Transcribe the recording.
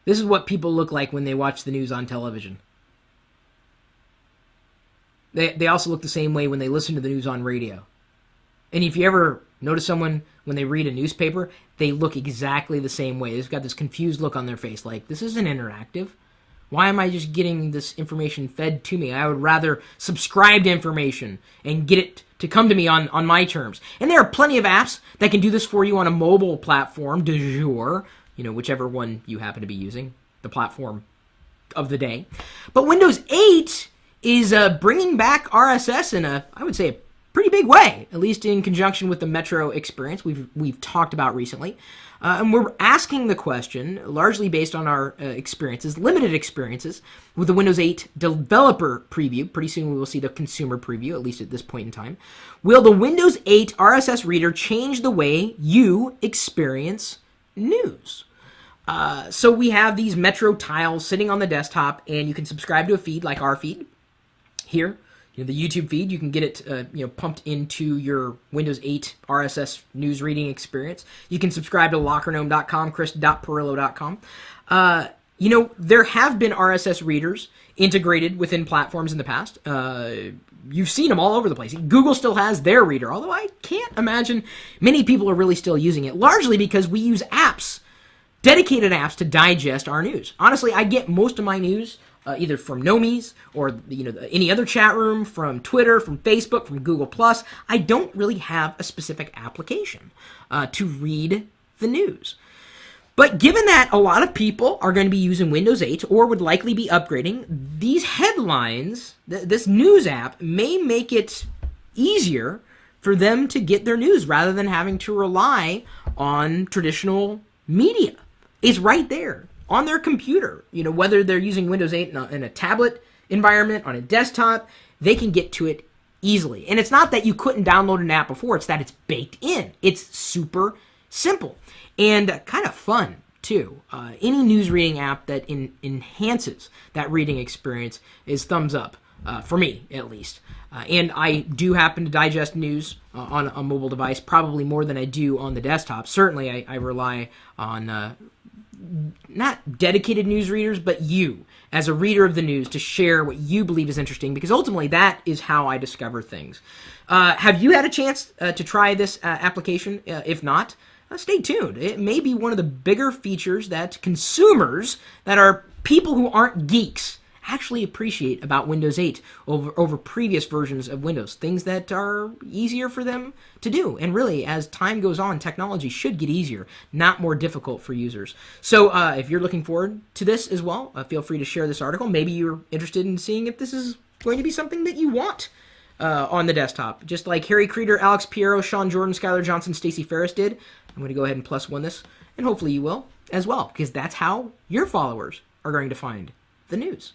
This is what people look like when they watch the news on television. They also look the same way when they listen to the news on radio. And if you ever notice someone, when they read a newspaper, they look exactly the same way. They've got this confused look on their face, like, this isn't interactive. Why am I just getting this information fed to me? I would rather subscribe to information and get it to come to me on my terms. And there are plenty of apps that can do this for you on a mobile platform, du jour, whichever one you happen to be using, the platform of the day. But Windows 8 is bringing back RSS in I would say, a pretty big way, at least in conjunction with the Metro experience we've talked about recently. And we're asking the question, largely based on our limited experiences, with the Windows 8 developer preview. Pretty soon we will see the consumer preview, at least at this point in time. Will the Windows 8 RSS reader change the way you experience news? So we have these Metro tiles sitting on the desktop, and you can subscribe to a feed like our feed here. The YouTube feed, you can get it pumped into your Windows 8 RSS news reading experience. You can subscribe to lockergnome.com, chris.perillo.com. There have been RSS readers integrated within platforms in the past. You've seen them all over the place. Google still has their reader, although I can't imagine many people are really still using it, largely because we use apps, dedicated apps, to digest our news. Honestly, I get most of my news either from Nomies or any other chat room, from Twitter, from Facebook, from Google+. I don't really have a specific application to read the news. But given that a lot of people are going to be using Windows 8 or would likely be upgrading, these headlines, this news app, may make it easier for them to get their news rather than having to rely on traditional media. It's right there on their computer. Whether they're using Windows 8 in a tablet environment, on a desktop, they can get to it easily. And it's not that you couldn't download an app before, it's that it's baked in. It's super simple and kind of fun, too. Any news reading app that enhances that reading experience is thumbs up, for me, at least. And I do happen to digest news on a mobile device, probably more than I do on the desktop. Certainly, I rely on not dedicated news readers, but you, as a reader of the news, to share what you believe is interesting, because ultimately that is how I discover things. Have you had a chance to try this application? If not, stay tuned. It may be one of the bigger features that consumers, that are people who aren't geeks, actually appreciate about Windows 8 over previous versions of Windows. Things that are easier for them to do. And really, as time goes on, technology should get easier, not more difficult for users. So if you're looking forward to this as well, feel free to share this article. Maybe you're interested in seeing if this is going to be something that you want on the desktop. Just like Harry Creeder, Alex Piero, Sean Jordan, Skylar Johnson, Stacey Ferris did. I'm going to go ahead and +1 this, and hopefully you will as well, because that's how your followers are going to find the news.